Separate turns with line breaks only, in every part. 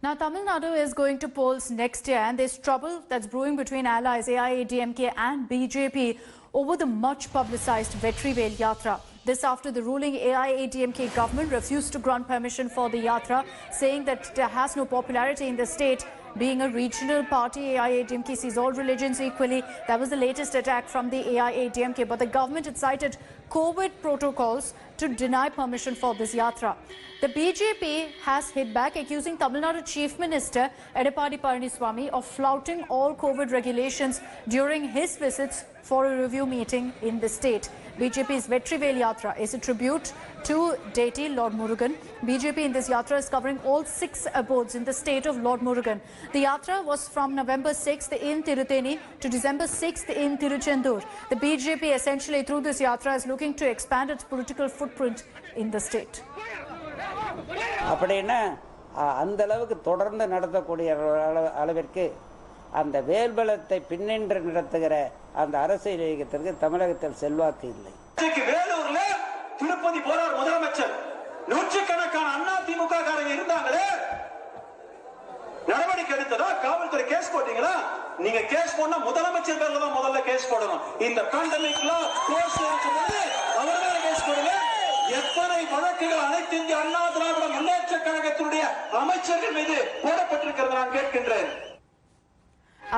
Now, Tamil Nadu is going to polls next year, and there's trouble that's brewing between allies AIADMK and BJP over the much publicized Vetrivel Yatra. This after the ruling AIADMK government refused to grant permission for the Yatra, saying that it has no popularity in the state. Being a regional party, AIADMK sees all religions equally. That was the latest attack from the AIADMK, but the government had cited COVID protocols to deny permission for this Yatra. The BJP has hit back, accusing Tamil Nadu Chief Minister Edappadi Palaniswamy of flouting all COVID regulations during his visits for a review meeting in the state. BJP's Vetrivel Yatra is a tribute to deity Lord Murugan. BJP in this Yatra is covering all 6 abodes in the state of Lord Murugan. The Yatra was from November 6th in Tiruteni to December 6th in Tiruchendur. The BJP essentially through this Yatra is looking to expand its political footprint in the state.
அப்படினா அந்த அளவுக்கு தொடர்ந்து நடத்தக்கூடிய அளவிற்கு அந்த வேல்பலத்தை பின்னின்று நடத்துகிற அந்த அரசியல் இயக்கத்திற்கு தமிழகத்தில் செல்வாக்கு இல்லை.
வேலூர்ல திருப்பதி போறார் முதலமைச்சர், நூற்றுக்கணக்கான அதிமுக காரங்க இருந்தாங்களே, நடவடிக்கை எடுத்ததா? காவல்துறை கேஸ் போட்டீங்களா? நீங்க கேஸ் போனா முதலமைச்சர் பேர்ல தான் முதல்ல கேஸ் போடணும். இந்த பேண்டமிக்ல கோர்ஸ் இருக்கும்போது அவர் மேல கேஸ் போடுங்க. எத்தனை வழக்குகள் அனைத்து இந்திய அண்ணா திராவிட முன்னேற்ற கழகத்தினுடைய அமைச்சர்கள் மீது போடப்பட்டிருக்கிறது நான் கேட்கின்றேன்.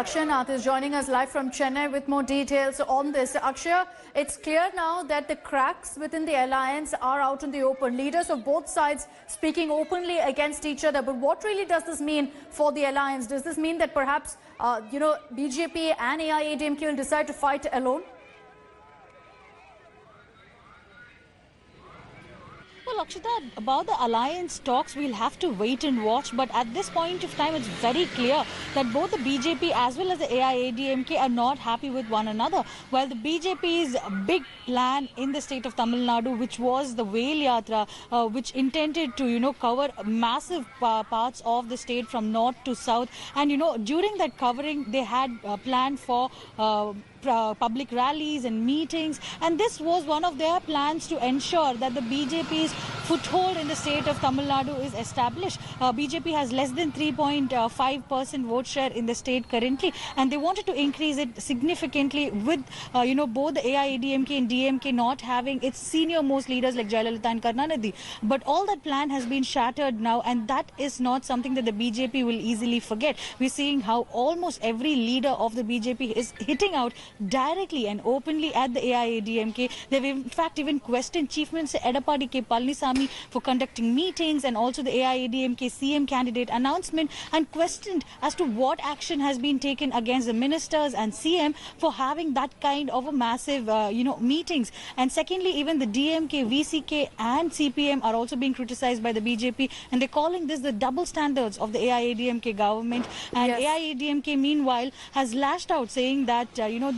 Akshay Nath is joining us live from Chennai with more details on this. Akshay, it's clear now that the cracks within the alliance are out in the open. Leaders of both sides speaking openly against each other. But what really does this mean for the alliance? Does this mean that perhaps, BJP and AIADMK will decide to fight alone?
Well, Akshita, about the alliance talks, we'll have to wait and watch. But at this point of time, it's very clear that both the BJP as well as the AIADMK are not happy with one another. While the BJP's big plan in the state of Tamil Nadu, which was the Vel Yatra, which intended to, cover massive parts of the state from north to south. And, during that covering, they had planned for public rallies and meetings, and this was one of their plans to ensure that the BJP's foothold in the state of Tamil Nadu is established. BJP has less than 3.5% vote share in the state currently, and they wanted to increase it significantly with both the AIADMK and DMK not having its senior most leaders like Jayalalitha and Karunanidhi. But all that plan has been shattered now, and that is not something that the BJP will easily forget. We're seeing how almost every leader of the BJP is hitting out directly and openly at the AIADMK. They've in fact even questioned Chief Minister Edappadi Palaniswamy for conducting meetings, and also the AIADMK CM candidate announcement, and questioned as to what action has been taken against the ministers and CM for having that kind of a massive meetings. And secondly, even the DMK, VCK and CPM are also being criticized by the BJP, and they're calling this the double standards of the AIADMK government. And yes, AIADMK meanwhile has lashed out, saying that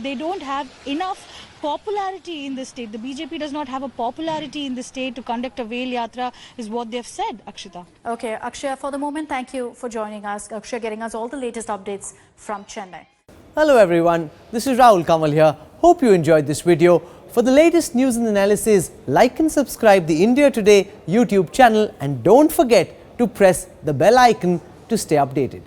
they don't have enough popularity in the state. The BJP does not have a popularity in the state to conduct a Vel Yatra, is what they've said, Akshita.
Okay, Akshay, for the moment, thank you for joining us. Akshay getting us all the latest updates from Chennai.
Hello everyone, this is Rahul Kamal here. Hope you enjoyed this video. For the latest news and analysis, like and subscribe the India Today YouTube channel, and don't forget to press the bell icon to stay updated.